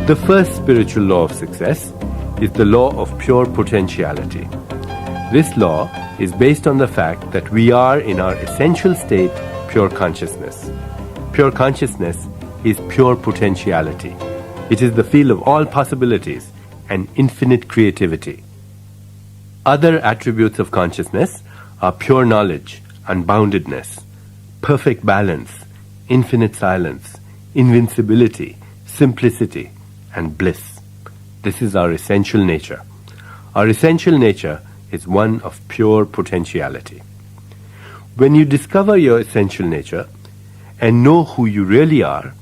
The first spiritual law of success is the law of pure potentiality. This law is based on the fact that we are in our essential state pure consciousness. Pure consciousness is pure potentiality. It is the field of all possibilities and infinite creativity. Other attributes of consciousness are pure knowledge, unboundedness, perfect balance, infinite silence, invincibility, simplicity, and bliss. This is our essential nature. Our essential nature is one of pure potentiality. When you discover your essential nature and know who you really are,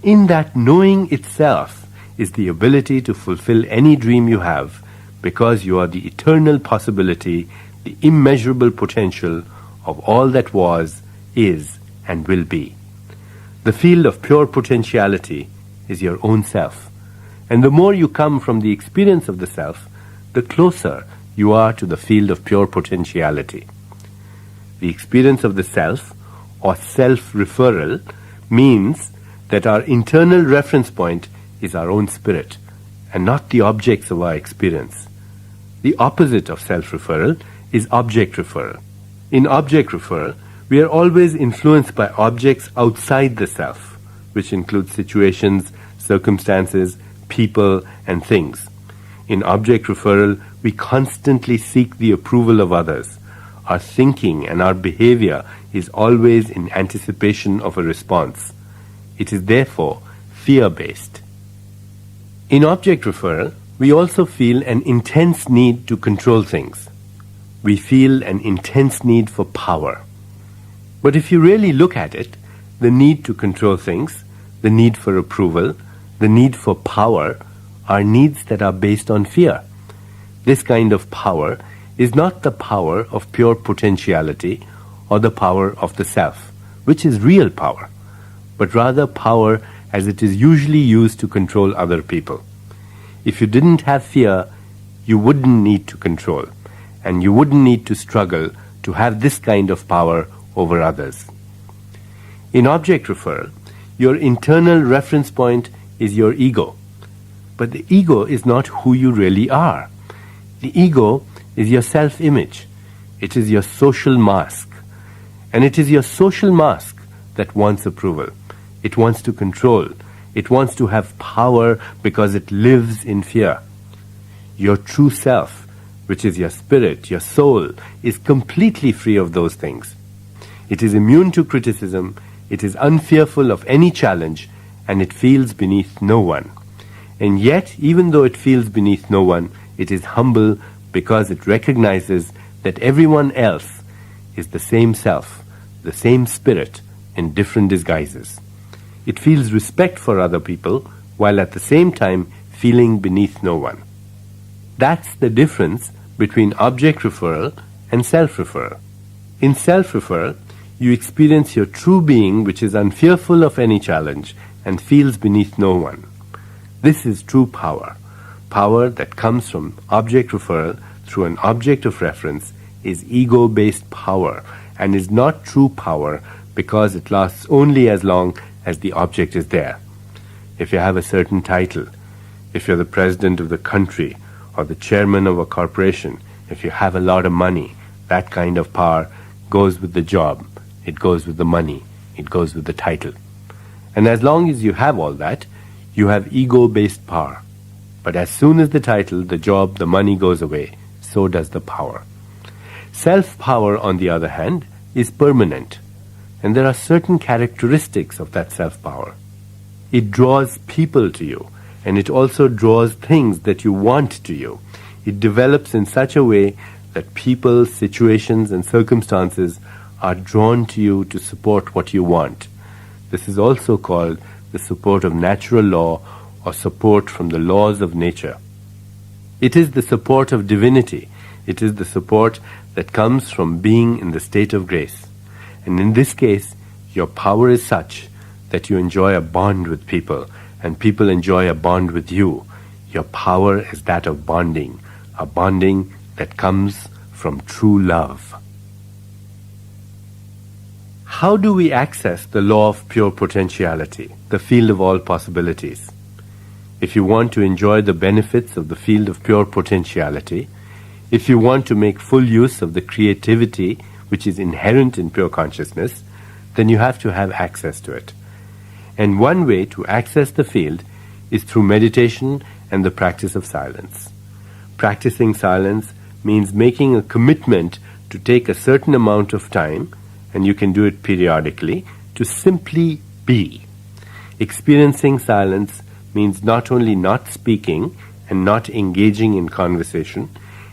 in that knowing itself is the ability to fulfill any dream you have, because you are the eternal possibility, the immeasurable potential of all that was, is, and will be. The field of pure potentiality is your own self. And the more you come from the experience of the self, the closer you are to the field of pure potentiality. The experience of the self, or self-referral, means that our internal reference point is our own spirit, and not the objects of our experience. The opposite of self-referral is object referral. In object referral, we are always influenced by objects outside the self, which include situations, circumstances, people, and things. In object referral, we constantly seek the approval of others. Our thinking and our behavior is always in anticipation of a response. It is therefore fear-based. In object referral, we also feel an intense need to control things. We feel an intense need for power. But if you really look at it, the need to control things, the need for approval, the need for power are needs that are based on fear. This kind of power is not the power of pure potentiality or the power of the self, which is real power, but rather power as it is usually used to control other people. If you didn't have fear, you wouldn't need to control, and you wouldn't need to struggle to have this kind of power over others. In object referral, your internal reference point is your ego. But the ego is not who you really are. The ego is your self-image. It is your social mask. And it is your social mask that wants approval. It wants to control. It wants to have power because it lives in fear. Your true self, which is your spirit, your soul, is completely free of those things. It is immune to criticism, it is unfearful of any challenge, and it feels beneath no one. And yet, even though it feels beneath no one, it is humble because it recognizes that everyone else is the same self, the same spirit, in different disguises. It feels respect for other people, while at the same time feeling beneath no one. That's the difference between object referral and self-referral. In self-referral, you experience your true being, which is unfearful of any challenge and feels beneath no one. This is true power. Power that comes from object referral through an object of reference is ego-based power and is not true power because it lasts only as long as the object is there. If you have a certain title, if you're the president of the country or the chairman of a corporation, if you have a lot of money, that kind of power goes with the job, it goes with the money, it goes with the title. And as long as you have all that, you have ego-based power. But as soon as the title, the job, the money goes away, so does the power. Self-power, on the other hand, is permanent. And there are certain characteristics of that self-power. It draws people to you, and it also draws things that you want to you. It develops in such a way that people, situations, and circumstances are drawn to you to support what you want. This is also called the support of natural law or support from the laws of nature. It is the support of divinity. It is the support that comes from being in the state of grace. And in this case, your power is such that you enjoy a bond with people, and people enjoy a bond with you. Your power is that of bonding, a bonding that comes from true love. How do we access the law of pure potentiality, the field of all possibilities? if you want to enjoy the benefits of the field of pure potentiality, if you want to make full use of the creativity which is inherent in pure consciousness, then you have to have access to it. And one way to access the field is through meditation and the practice of silence. Practicing silence means making a commitment to take a certain amount of time, and you can do it periodically, to simply be. Experiencing silence means not only not speaking and not engaging in conversation,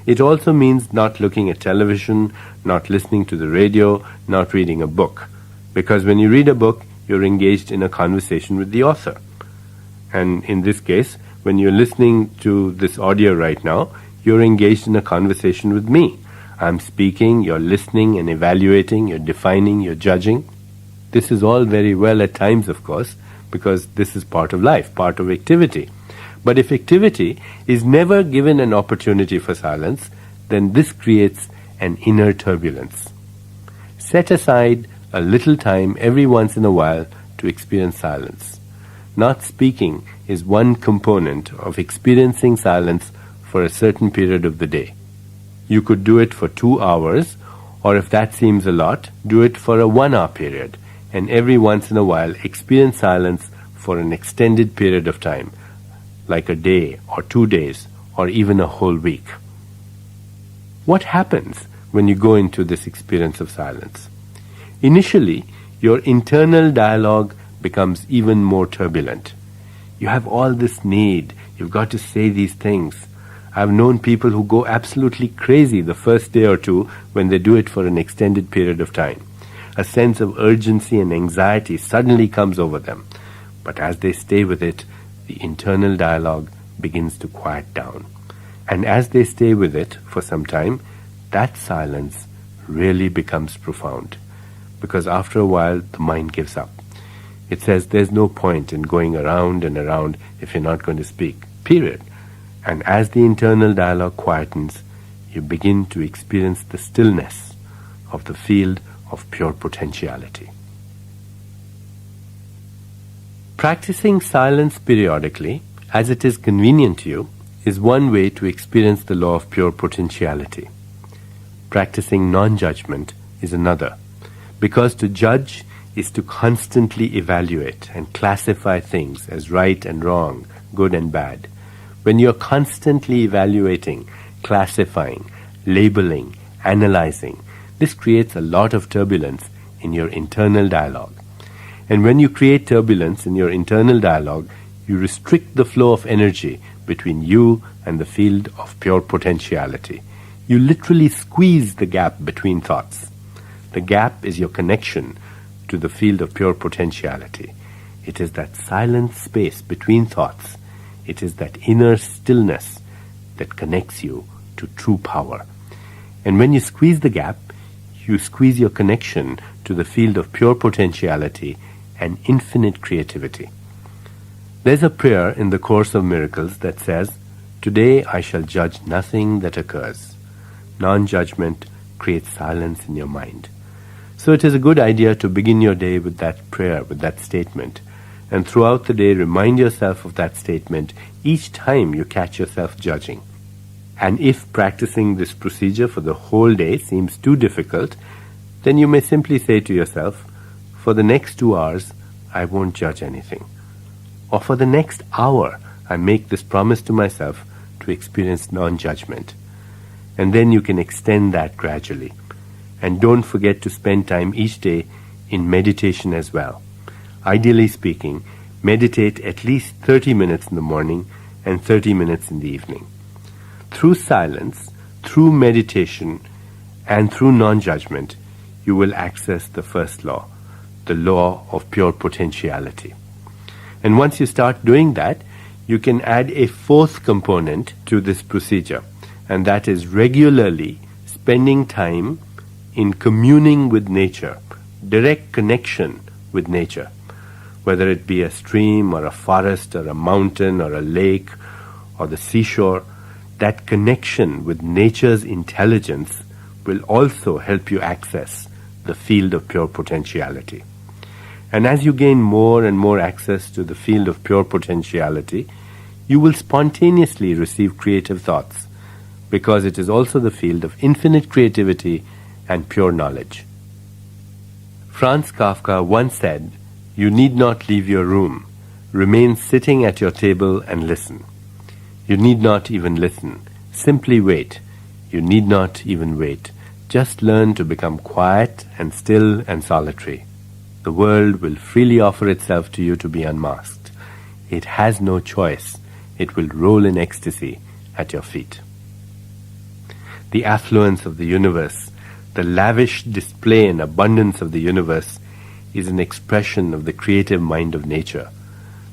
it also means not looking at television, not listening to the radio, not reading a book. Because when you read a book, you're engaged in a conversation with the author. And in this case, when you're listening to this audio right now, you're engaged in a conversation with me. I'm speaking, you're listening and evaluating, you're defining, you're judging. This is all very well at times, of course, because this is part of life, part of activity. But if activity is never given an opportunity for silence, then this creates an inner turbulence. Set aside a little time every once in a while to experience silence. Not speaking is one component of experiencing silence for a certain period of the day. You could do it for 2 hours, or if that seems a lot, do it for a 1 hour period, and every once in a while experience silence for an extended period of time, like a day or 2 days or even a whole week. What happens when you go into this experience of silence? Initially, your internal dialogue becomes even more turbulent. You have all this need, you've got to say these things. I've known people who go absolutely crazy the first day or two when they do it for an extended period of time. A sense of urgency and anxiety suddenly comes over them. But as they stay with it, the internal dialogue begins to quiet down. And as they stay with it for some time, that silence really becomes profound. Because after a while, the mind gives up. It says there's no point in going around and around if you're not going to speak, period. And as the internal dialogue quietens, you begin to experience the stillness of the field of pure potentiality. Practicing silence periodically, as it is convenient to you, is one way to experience the law of pure potentiality. Practicing non-judgment is another, because to judge is to constantly evaluate and classify things as right and wrong, good and bad. When you're constantly evaluating, classifying, labeling, analyzing, this creates a lot of turbulence in your internal dialogue. And when you create turbulence in your internal dialogue, you restrict the flow of energy between you and the field of pure potentiality. You literally squeeze the gap between thoughts. The gap is your connection to the field of pure potentiality. It is that silent space between thoughts. It is that inner stillness that connects you to true power. And when you squeeze the gap, you squeeze your connection to the field of pure potentiality and infinite creativity. There's a prayer in the Course of Miracles that says, "Today I shall judge nothing that occurs." Non-judgment creates silence in your mind. So it is a good idea to begin your day with that prayer, with that statement. And throughout the day, remind yourself of that statement each time you catch yourself judging. And if practicing this procedure for the whole day seems too difficult, then you may simply say to yourself, "For the next 2 hours, I won't judge anything." Or for the next hour, I make this promise to myself to experience non-judgment. And then you can extend that gradually. And don't forget to spend time each day in meditation as well. Ideally speaking, meditate at least 30 minutes in the morning and 30 minutes in the evening. Through silence, through meditation, and through non-judgment, you will access the first law, the law of pure potentiality. And once you start doing that, you can add a fourth component to this procedure, and that is regularly spending time in communing with nature, direct connection with nature, whether it be a stream or a forest or a mountain or a lake or the seashore. That connection with nature's intelligence will also help you access the field of pure potentiality. And as you gain more and more access to the field of pure potentiality, You will spontaneously receive creative thoughts, because it is also the field of infinite creativity and pure knowledge. Franz Kafka once said, "You need not leave your room. Remain sitting at your table and listen. You need not even listen. Simply wait. You need not even wait. Just learn to become quiet and still and solitary. The world will freely offer itself to you to be unmasked. It has no choice. It will roll in ecstasy at your feet." The affluence of the universe, the lavish display and abundance of the universe, is an expression of the creative mind of nature.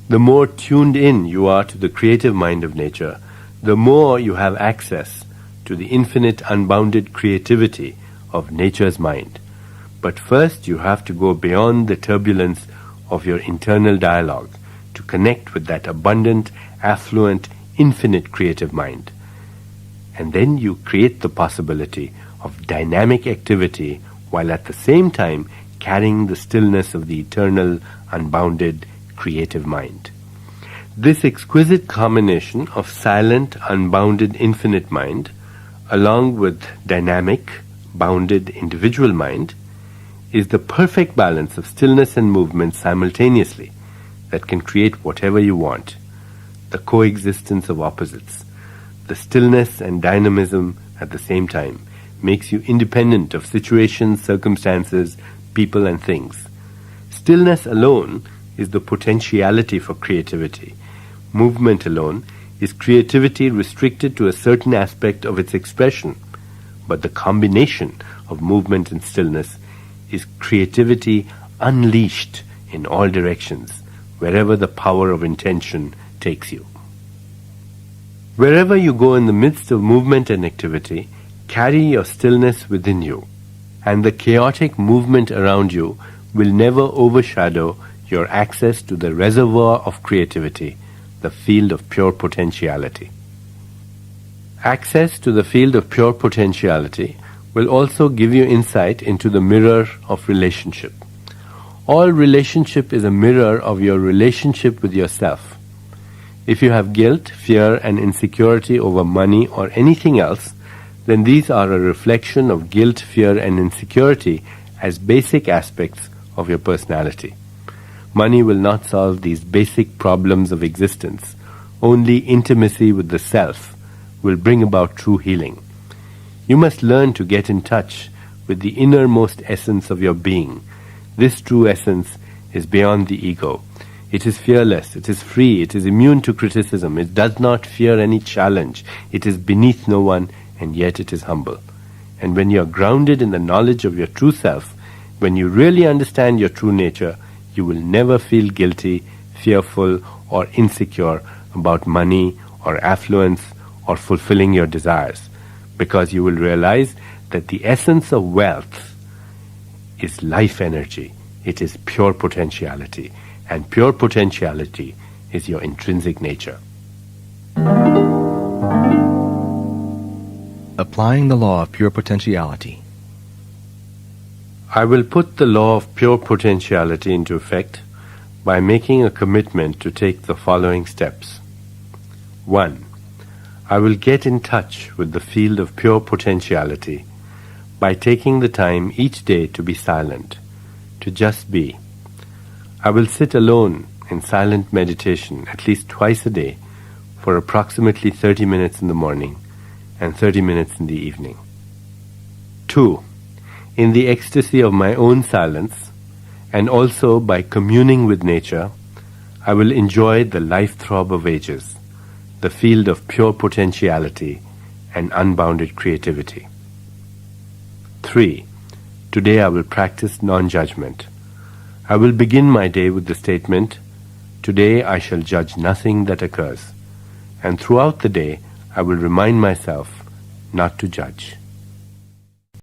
The more tuned in you are to the creative mind of nature, the more you have access to the infinite unbounded creativity of nature's mind. But first you have to go beyond the turbulence of your internal dialogue to connect with that abundant, affluent, infinite creative mind. And then you create the possibility of dynamic activity while at the same time carrying the stillness of the eternal, unbounded, creative mind. This exquisite combination of silent, unbounded, infinite mind, along with dynamic, bounded, individual mind, is the perfect balance of stillness and movement simultaneously that can create whatever you want. The coexistence of opposites, the stillness and dynamism at the same time, makes you independent of situations, circumstances, people and things. Stillness alone is the potentiality for creativity. Movement alone is creativity restricted to a certain aspect of its expression. But the combination of movement and stillness is creativity unleashed in all directions, wherever the power of intention takes you. Wherever you go in the midst of movement and activity, carry your stillness within you, and the chaotic movement around you will never overshadow your access to the reservoir of creativity, the field of pure potentiality. Access to the field of pure potentiality will also give you insight into the mirror of relationship. All relationship is a mirror of your relationship with yourself. If you have guilt, fear, and insecurity over money or anything else, then these are a reflection of guilt, fear, and insecurity as basic aspects of your personality. Money will not solve these basic problems of existence. Only intimacy with the self will bring about true healing. You must learn to get in touch with the innermost essence of your being. This true essence is beyond the ego. It is fearless, it is free, it is immune to criticism, it does not fear any challenge, it is beneath no one, and yet it is humble. And when you are grounded in the knowledge of your true self, when you really understand your true nature, you will never feel guilty, fearful, or insecure about money or affluence or fulfilling your desires, because you will realize that the essence of wealth is life energy. It is pure potentiality, and pure potentiality is your intrinsic nature. Applying the law of pure potentiality. I will put the law of pure potentiality into effect by making a commitment to take the following steps. 1. I will get in touch with the field of pure potentiality by taking the time each day to be silent, to just be. I will sit alone in silent meditation at least twice a day for approximately 30 minutes in the morning and 30 minutes in the evening. 2. In the ecstasy of my own silence, and also by communing with nature, I will enjoy the life throb of ages, the field of pure potentiality and unbounded creativity. 3. Today I will practice non-judgment. I will begin my day with the statement, "Today I shall judge nothing that occurs," and throughout the day I will remind myself not to judge.